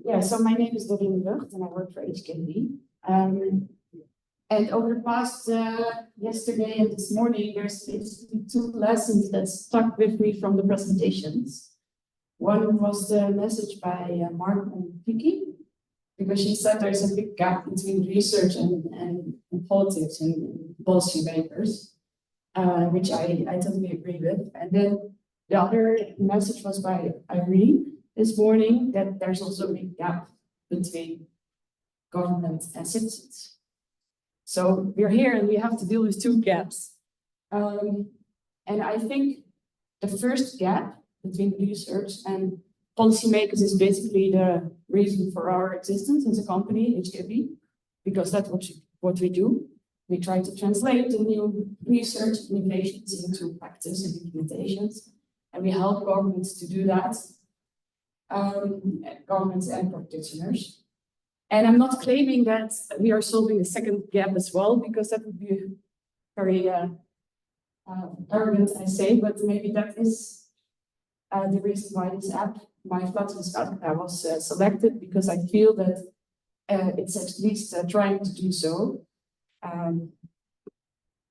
Yeah, so my name is Dorien Lugt and I work for HKV. And over the past yesterday and this morning, there's basically two lessons that stuck with me from the presentations. One was the message by Mark and Vicky, because she said there's a big gap between research and politics and policy makers, which I totally agree with. And then the other message was by Irene this morning, that there's also a big gap between government and citizens. So we're here and we have to deal with two gaps. And I think the first gap between research and policymakers is basically the reason for our existence as a company, HKV, because that's what we do. We try to translate the new research innovations into practice and implementations, and we help governments to do that, governments and practitioners. And I'm not claiming that we are solving the second gap as well, because that would be very arrogant, I say, but maybe that is the reason why this app, My Flat Risk Africa, was selected, because I feel that it's at least trying to do so.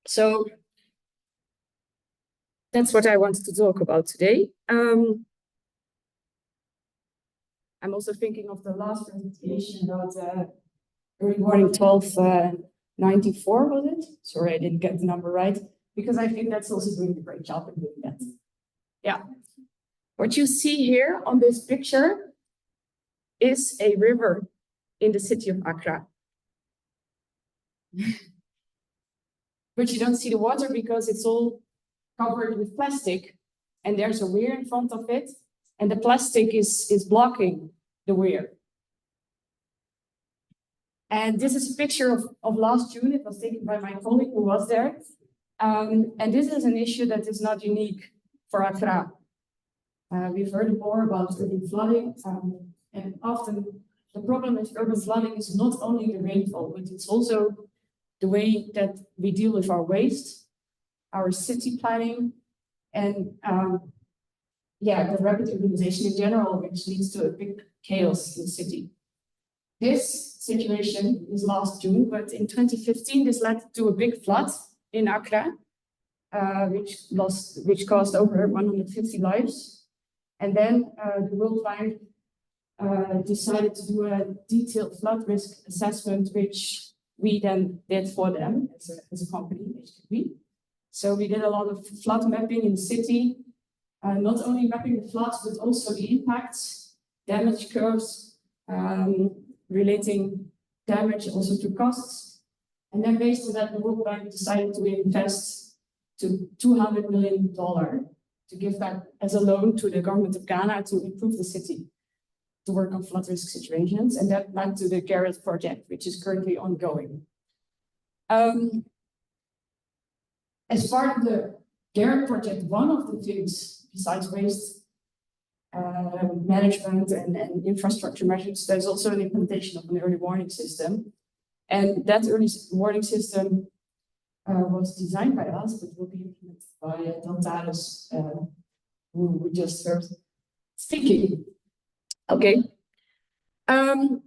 So that's what I wanted to talk about today. I'm also thinking of the last presentation about early warning 1294, was it? Sorry, I didn't get the number right, because I think that's also doing a great job in doing that. Yeah. What you see here on this picture is a river in the city of Accra. But you don't see the water because it's all covered with plastic, and there's a weir in front of it, and the plastic is blocking the weir. And this is a picture of last June. It was taken by my colleague who was there. And this is an issue that is not unique for Accra. We've heard more about urban flooding, and often the problem with urban flooding is not only the rainfall, but it's also the way that we deal with our waste, our city planning, and the rapid urbanization in general, which leads to a big chaos in the city. This situation is last June, but in 2015, this led to a big flood in Accra, which caused over 150 lives. And then the World Bank decided to do a detailed flood risk assessment, which we then did for them as a company, HKV. So we did a lot of flood mapping in the city, not only mapping the floods, but also the impacts, damage curves, relating damage also to costs. And then based on that, the World Bank decided to invest to $200 million to give that as a loan to the government of Ghana to improve the city, to work on flood risk situations. And that led to the Garrett project, which is currently ongoing. As part of the Garrett project, one of the things besides waste management and infrastructure measures, there's also an implementation of an early warning system. And that early warning system was designed by us, but will be implemented by Dantalis, who just started speaking. Okay.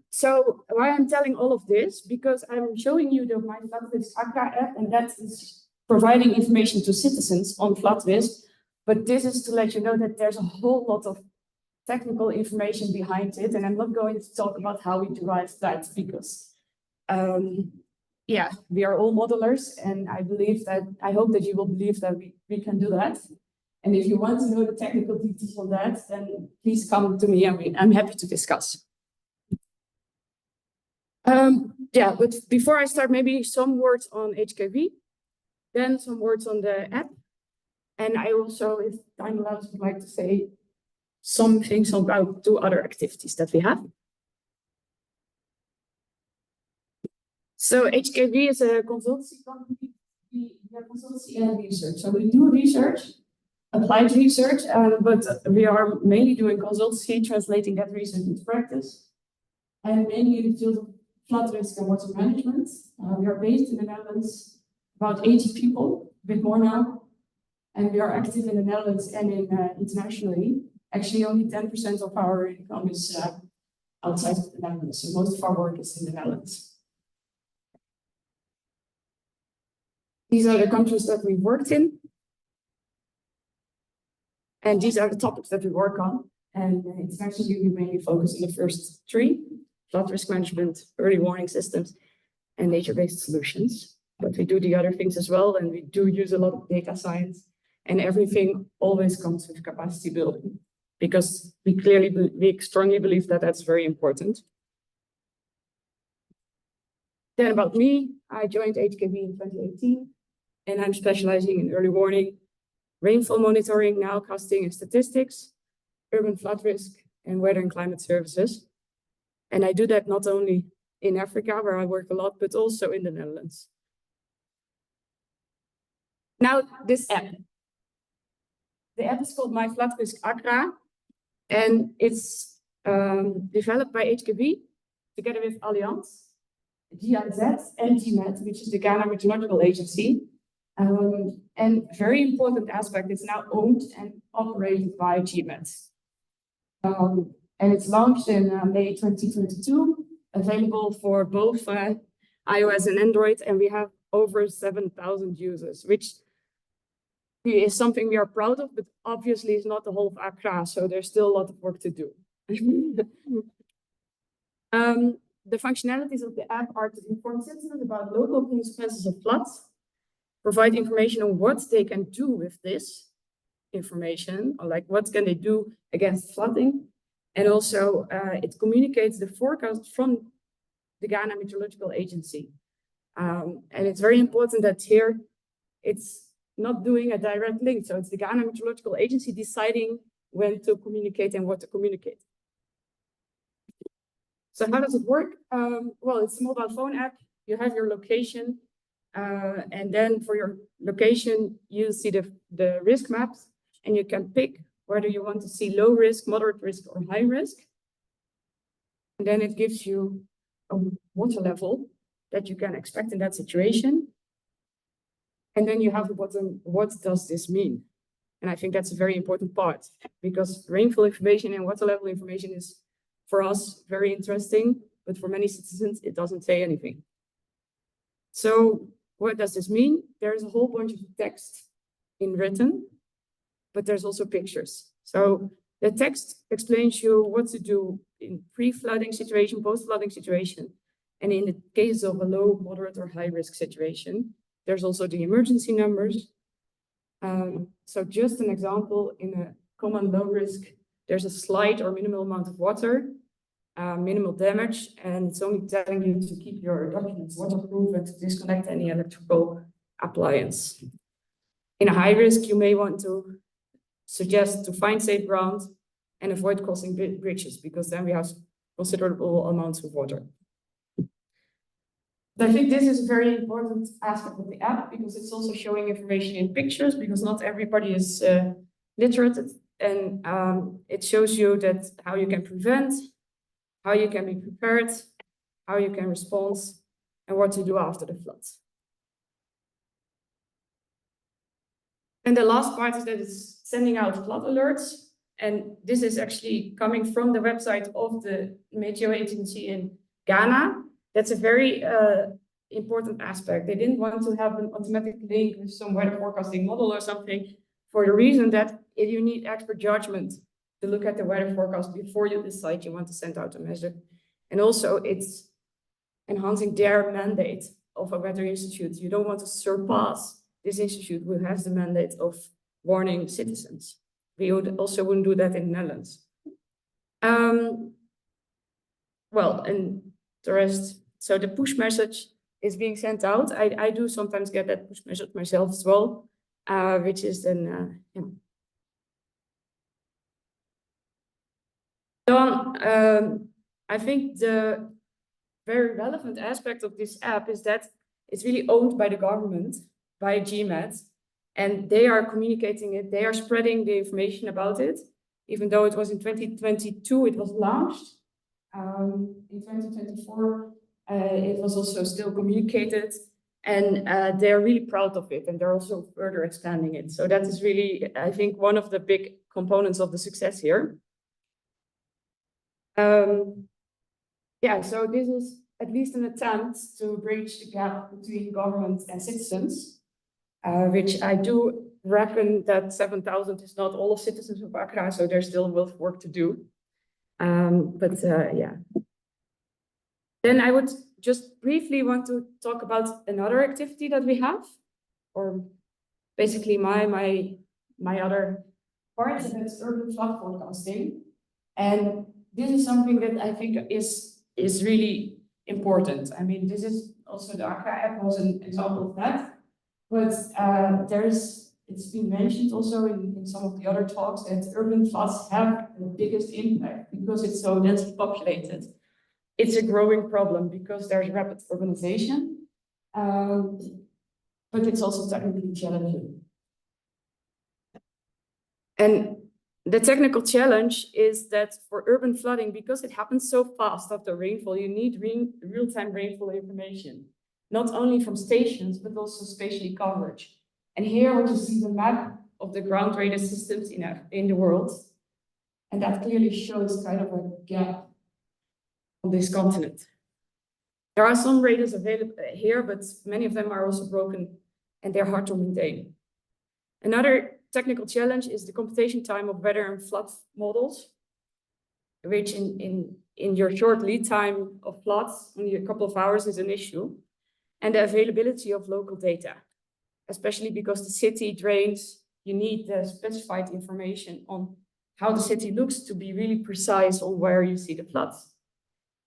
So why I'm telling all of this, because I'm showing you the My Flat Risk Accra app, and that is providing information to citizens on flood risk. But this is to let you know that there's a whole lot of technical information behind it, and I'm not going to talk about how we derive that, because we are all modelers, and I hope that you will believe that we can do that. And if you want to know the technical details on that, then please come to me, and I'm happy to discuss. But before I start, maybe some words on HKV, then some words on the app. And I also, if time allows, would like to say some things about two other activities that we have. So HKV is a consultancy company. We are consultancy and research. So we do research, applied research, but we are mainly doing consultancy, translating that research into practice, and mainly in the field of flood risk and water management. We are based in the Netherlands, about 80 people, a bit more now. And we are active in the Netherlands and internationally. Actually, only 10% of our income is outside of the Netherlands. So most of our work is in the Netherlands. These are the countries that we worked in. And these are the topics that we work on. And internationally, we mainly focus on the first three: flood risk management, early warning systems, and nature-based solutions. But we do the other things as well, and we do use a lot of data science, and everything always comes with capacity building, because we strongly believe that that's very important. Then about me, I joined HKV in 2018, and I'm specializing in early warning, rainfall monitoring, nowcasting and statistics, urban flood risk, and weather and climate services. And I do that not only in Africa, where I work a lot, but also in the Netherlands. Now, this app. The app is called My Flood Risk Accra, and it's developed by HKV together with Allianz, GIZ, and GMET, which is the Ghana Meteorological Agency. And very important aspect, it's now owned and operated by GMET. And it's launched in May 2022, available for both iOS and Android, and we have over 7,000 users, which is something we are proud of, but obviously it's not the whole of Accra, so there's still a lot of work to do. The functionalities of the app are to inform citizens about local consequences of floods, provide information on what they can do with this information, or like what can they do against flooding, and also it communicates the forecast from the Ghana Meteorological Agency. And it's very important that here it's not doing a direct link. So it's the Ghana Meteorological Agency deciding when to communicate and what to communicate. So how does it work? Well, it's a mobile phone app. You have your location. And then for your location, you see the risk maps, and you can pick whether you want to see low risk, moderate risk, or high risk. And then it gives you a water level that you can expect in that situation. And then you have the bottom, what does this mean? And I think that's a very important part, because rainfall information and water level information is, for us, very interesting, but for many citizens, it doesn't say anything. So what does this mean? There's a whole bunch of text in written, but there's also pictures. So the text explains you what to do in pre-flooding situation, post-flooding situation, and in the case of a low, moderate, or high-risk situation. There's also the emergency numbers. So just an example, in a common low risk, there's a slight or minimal amount of water, minimal damage, and it's only telling you to keep your documents waterproof and to disconnect any electrical appliance. In a high risk, you may want to suggest to find safe ground and avoid crossing bridges, because then we have considerable amounts of water. I think this is a very important aspect of the app, because it's also showing information in pictures, because not everybody is literate, and it shows you that how you can prevent, how you can be prepared, how you can respond, and what to do after the floods. And the last part is that it's sending out flood alerts, and this is actually coming from the website of the Meteo Agency in Ghana. That's a very important aspect. They didn't want to have an automatic link with some weather forecasting model or something, for the reason that you need expert judgment to look at the weather forecast before you decide you want to send out a measure. And also it's enhancing their mandate of a weather institute. You don't want to surpass this institute who has the mandate of warning citizens. We also wouldn't do that in the Netherlands. Well, and the rest, so the push message is being sent out. I do sometimes get that push message myself as well, which is then, Then, I think the very relevant aspect of this app is that it's really owned by the government, by GMET, and they are communicating it, they are spreading the information about it, even though it was in 2022, it was launched. In 2024, it was also still communicated, and they're really proud of it, and they're also further expanding it. So that is really, I think, one of the big components of the success here. yeah, so this is at least an attempt to bridge the gap between government and citizens, which I do reckon that 7,000 is not all of citizens of Accra, so there's still a lot of work to do. Yeah. Then I would just briefly want to talk about another activity that we have, or basically my other part, and that's urban flood forecasting. And this is something that I think is really important. I mean, this is also the Accra app was an example of that. But it's been mentioned also in some of the other talks that urban floods have the biggest impact because it's so densely populated. It's a growing problem because there's rapid urbanization, but it's also technically challenging. And the technical challenge is that for urban flooding, because it happens so fast after rainfall, you need real-time rainfall information, not only from stations, but also spatially coverage. And here what you see the map of the ground radar systems in the world. And that clearly shows kind of a gap on this continent. There are some radars available here, but many of them are also broken and they're hard to maintain. Another technical challenge is the computation time of weather and flood models, which in your short lead time of floods, only a couple of hours is an issue, and the availability of local data, especially because the city drains, you need the specified information on how the city looks to be really precise on where you see the floods.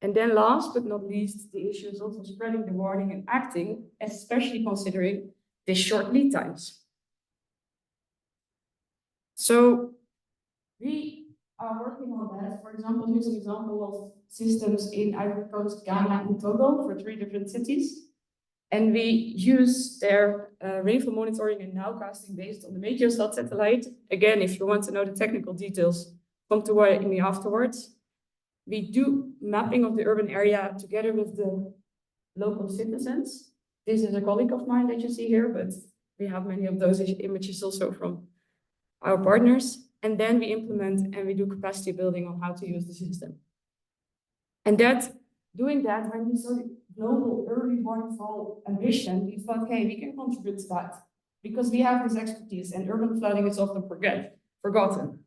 And then last but not least, the issue is also spreading the warning and acting, especially considering the short lead times. So we are working on that. For example, here's an example of systems in Ivory Coast, Ghana, and Togo for 3 different cities. And we use their rainfall monitoring and nowcasting based on the Meteosat satellite. Again, if you want to know the technical details, come to me afterwards. We do mapping of the urban area together with the local citizens. This is a colleague of mine that you see here, but we have many of those images also from our partners. And then we implement and we do capacity building on how to use the system. And doing that, when we saw the global early rainfall ambition, we thought, okay, we can contribute to that because we have this expertise and urban flooding is often forgotten.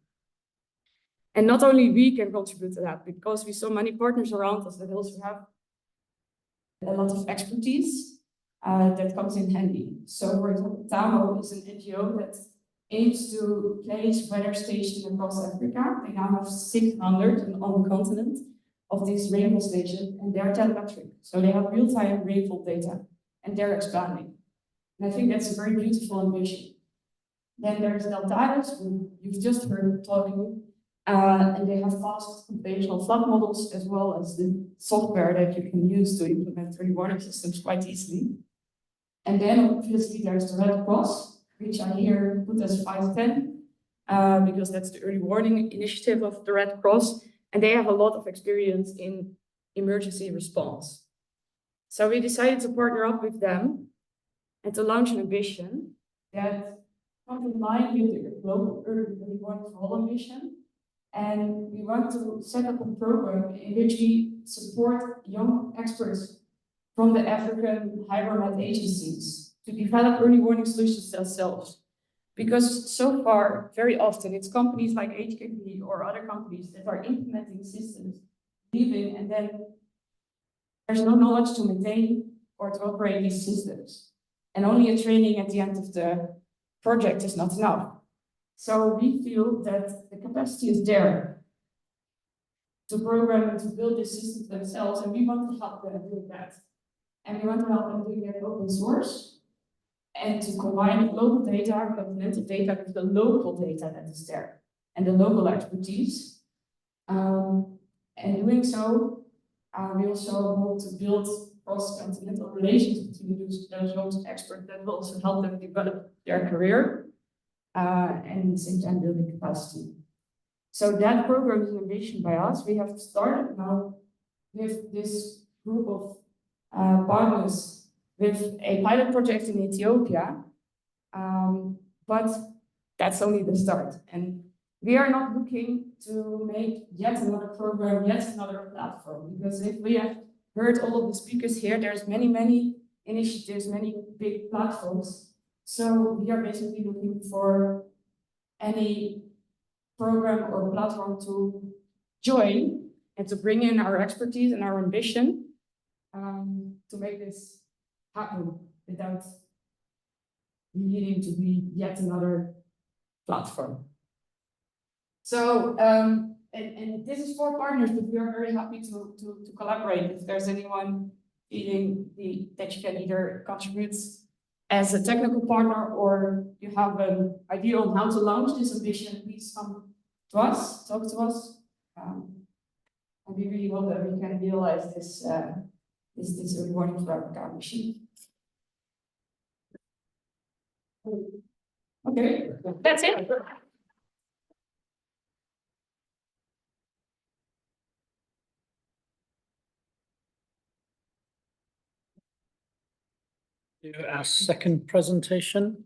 And not only we can contribute to that, because we saw many partners around us that also have a lot of expertise that comes in handy. So for example, TAMO is an NGO that aims to place weather stations across Africa. They now have 600 on the continent of these rainfall stations, and they're telemetric. So they have real-time rainfall data, and they're expanding. And I think that's a very beautiful ambition. Then there's Deltares, who you've just heard talking, and they have fast computational flood models, as well as the software that you can use to implement early warning systems quite easily. And then obviously there's the Red Cross, which I here put as 510, because that's the early warning initiative of the Red Cross. And they have a lot of experience in emergency response. So we decided to partner up with them and to launch an ambition that comes in line with the global early warning for all ambition. And we want to set up a program in which we support young experts from the African hydromet agencies to develop early warning solutions themselves. Because so far, very often, it's companies like HKV or other companies that are implementing systems, leaving, and then there's no knowledge to maintain or to operate these systems. And only a training at the end of the project is not enough. So we feel that the capacity is there to program and to build these systems themselves, and we want to help them doing that. And we want to help them doing that open source, and to combine global data, continental data with the local data that is there, and the local expertise. And doing so, we also hope to build cross-continental relations between those local experts that will also help them develop their career, and at the same time building capacity. So that program is an ambition by us. We have started now with this group of partners with a pilot project in Ethiopia, but that's only the start. And we are not looking to make yet another program, yet another platform, because if we have heard all of the speakers here, there's many initiatives, many big platforms. So we are basically looking for any program or platform to join and to bring in our expertise and our ambition to make this happen without needing to be yet another platform. So, and this is for partners, but we are very happy to collaborate. If there's anyone feeling that you can either contribute as a technical partner or you have an idea on how to launch this ambition, please come to us, talk to us. And we really hope that we can realize this early warning for our mission. Okay, that's it. Do our second presentation.